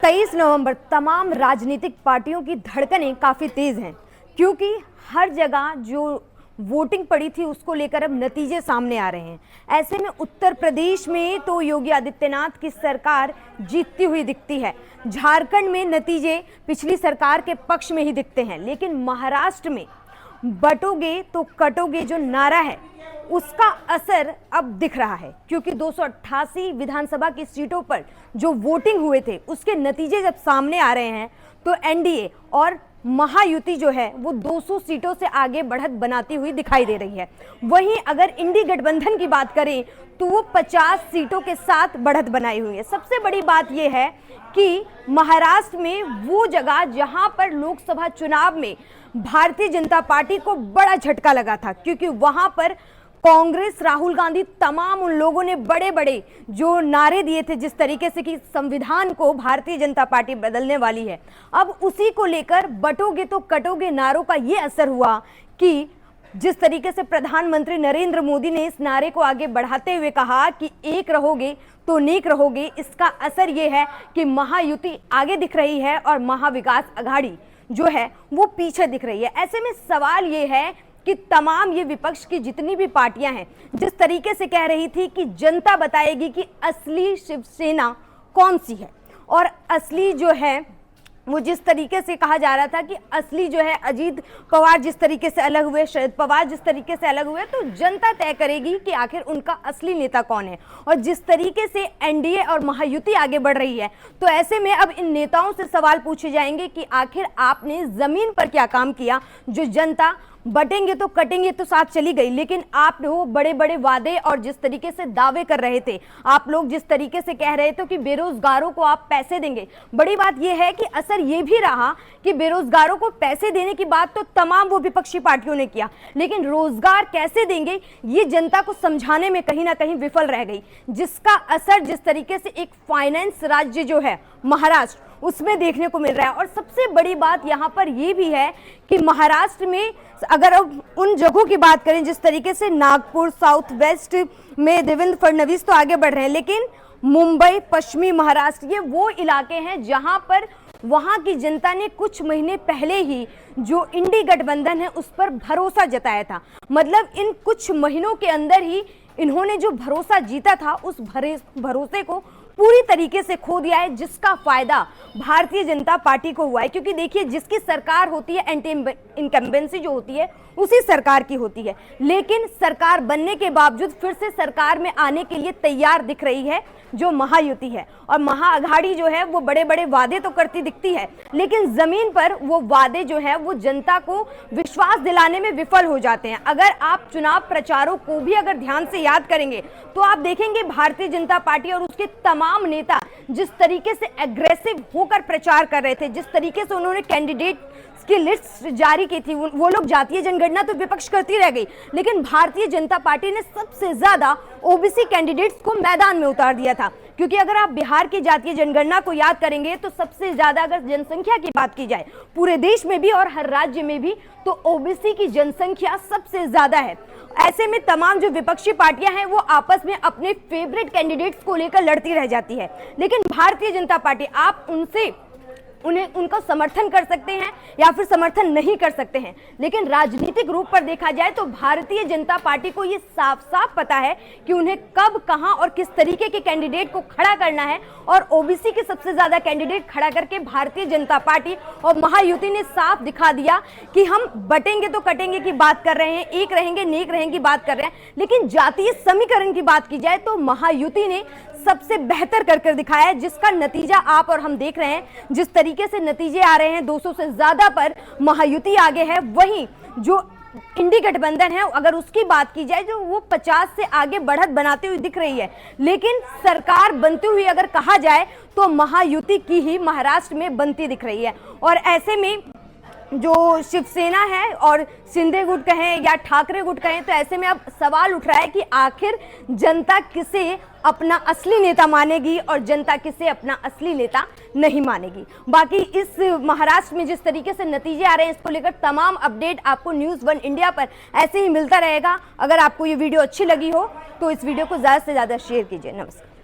23 नवंबर तमाम राजनीतिक पार्टियों की धड़कनें काफ़ी तेज़ हैं, क्योंकि हर जगह जो वोटिंग पड़ी थी उसको लेकर अब नतीजे सामने आ रहे हैं। ऐसे में उत्तर प्रदेश में तो योगी आदित्यनाथ की सरकार जीतती हुई दिखती है। झारखंड में नतीजे पिछली सरकार के पक्ष में ही दिखते हैं, लेकिन महाराष्ट्र में बटोगे तो कटोगे जो नारा है उसका असर अब दिख रहा है, क्योंकि 288 विधानसभा की सीटों पर जो वोटिंग हुए थे उसके नतीजे जब सामने आ रहे हैं तो एनडीए और महायुति जो है वो 200 सीटों से आगे बढ़त बनाती हुई दिखाई दे रही है। वहीं अगर इंडी गठबंधन की बात करें तो वो 50 सीटों के साथ बढ़त बनाई हुई है। सबसे बड़ी बात यह है कि महाराष्ट्र में वो जगह जहां पर लोकसभा चुनाव में भारतीय जनता पार्टी को बड़ा झटका लगा था, क्योंकि वहां पर कांग्रेस, राहुल गांधी, तमाम उन लोगों ने बड़े बड़े जो नारे दिए थे जिस तरीके से कि संविधान को भारतीय जनता पार्टी बदलने वाली है, अब उसी को लेकर बटोगे तो कटोगे नारों का ये असर हुआ कि जिस तरीके से प्रधानमंत्री नरेंद्र मोदी ने इस नारे को आगे बढ़ाते हुए कहा कि एक रहोगे तो नेक रहोगे, इसका असर ये है कि महायुति आगे दिख रही है और महाविकास अघाड़ी जो है वो पीछे दिख रही है। ऐसे में सवाल ये है कि तमाम ये विपक्ष की जितनी भी पार्टियां हैं, जिस तरीके से कह रही थी कि जनता बताएगी कि असली शिवसेना कौन सी है, और असली जो है वो जिस तरीके से कहा जा रहा था कि असली जो है अजीत पवार जिस तरीके से अलग हुए, शरद पवार जिस तरीके से अलग हुए, तो जनता तय करेगी कि आखिर उनका असली नेता कौन है। और जिस तरीके से एनडीए और महायुति आगे बढ़ रही है, तो ऐसे में अब इन नेताओं से सवाल पूछे जाएंगे कि आखिर आपने जमीन पर क्या काम किया। जो जनता बटेंगे तो कटेंगे तो साथ चली गई, लेकिन आप वो बड़े बड़े वादे और जिस तरीके से दावे कर रहे थे, आप लोग जिस तरीके से कह रहे थे कि बेरोजगारों को आप पैसे देंगे, बड़ी बात यह है कि असर ये भी रहा कि बेरोजगारों को पैसे देने की बात तो तमाम वो विपक्षी पार्टियों ने किया, लेकिन रोजगार कैसे देंगे ये जनता को समझाने में कहीं ना कहीं विफल रह गई, जिसका असर जिस तरीके से एक फाइनेंस राज्य जो है महाराष्ट्र उसमें देखने को मिल रहा है। और सबसे बड़ी बात यहाँ पर यह भी है कि महाराष्ट्र में अगर अब उन जगहों की बात करें जिस तरीके से नागपुर, साउथ वेस्ट में देवेंद्र फडणवीस तो आगे बढ़ रहे हैं, लेकिन मुंबई, पश्चिमी महाराष्ट्र ये वो इलाके हैं जहां पर वहां की जनता ने कुछ महीने पहले ही जो इंडी गठबंधन है उस पर भरोसा जताया था। मतलब इन कुछ महीनों के अंदर ही इन्होंने जो भरोसा जीता था उस भरोसे को पूरी तरीके से खो दिया है, जिसका फायदा भारतीय जनता पार्टी को हुआ है। क्योंकि देखिए, जिसकी सरकार होती है, एंटी इनकम्बेंसी जो होती है उसी सरकार की होती है, लेकिन सरकार बनने के बावजूद फिर से सरकार में आने के लिए तैयार दिख रही है जो महायुति है। और महाअघाड़ी जो है वो बड़े बड़े वादे तो करती दिखती है, लेकिन जमीन पर वो वादे जो है वो जनता को विश्वास दिलाने में विफल हो जाते हैं। अगर आप चुनाव प्रचारों को भी अगर ध्यान से याद करेंगे तो आप देखेंगे भारतीय जनता पार्टी और उसके तमाम नेता जिस तरीके से एग्रेसिव होकर प्रचार कर रहे थे, जिस तरीके से उन्होंने कैंडिडेट की लिस्ट जारी की थी, वो लोग जातीय जनगणना तो विपक्ष करती रह गई, लेकिन भारतीय जनता पार्टी ने सबसे ज्यादा ओबीसी कैंडिडेट्स को मैदान में उतार दिया था। क्योंकि अगर आप बिहार की जातीय जनगणना को याद करेंगे तो सबसे ज्यादा अगर जनसंख्या की बात की जाए पूरे देश में भी और हर राज्य में भी, तो ओबीसी की जनसंख्या सबसे ज्यादा है। ऐसे में तमाम जो विपक्षी पार्टियां हैं वो आपस में अपने फेवरेट कैंडिडेट्स को लेकर लड़ती रह जाती है, लेकिन भारतीय जनता पार्टी आप उनका समर्थन कर सकते हैं या फिर समर्थन नहीं कर सकते हैं, लेकिन राजनीतिक रूप पर देखा जाए तो भारतीय जनता पार्टी को ये साफ साफ पता है कि उन्हें कब, कहां और किस तरीके के कैंडिडेट को खड़ा करना है। और ओबीसी के सबसे ज्यादा कैंडिडेट खड़ा करके भारतीय जनता पार्टी और महायुति ने साफ दिखा दिया कि हम बटेंगे तो कटेंगे की बात कर रहे हैं, एक रहेंगे नेक रहेंगे की बात कर रहे हैं, लेकिन जातीय समीकरण की बात की जाए तो महायुति ने सबसे बेहतर कर दिखाया है, जिसका नतीजा आप और हम देख रहे हैं। जिस तरीके से नतीजे आ रहे हैं 200 से ज्यादा पर महायुति आगे है, वहीं जो इंडी गठबंधन है अगर उसकी बात की जाए जो वो 50 से आगे बढ़त बनाते हुए दिख रही है, लेकिन सरकार बनती हुई अगर कहा जाए तो महायुति की ही महाराष्ट्र में बनती दिख रही है। और ऐसे में जो शिवसेना है और शिंदे गुट कहें या ठाकरे गुट कहें, तो ऐसे में अब सवाल उठ रहा है कि आखिर जनता किसे अपना असली नेता मानेगी और जनता किसे अपना असली नेता नहीं मानेगी। बाकी इस महाराष्ट्र में जिस तरीके से नतीजे आ रहे हैं इसको लेकर तमाम अपडेट आपको न्यूज़ 1 इंडिया पर ऐसे ही मिलता रहेगा। अगर आपको ये वीडियो अच्छी लगी हो तो इस वीडियो को ज़्यादा से ज़्यादा शेयर कीजिए। नमस्कार।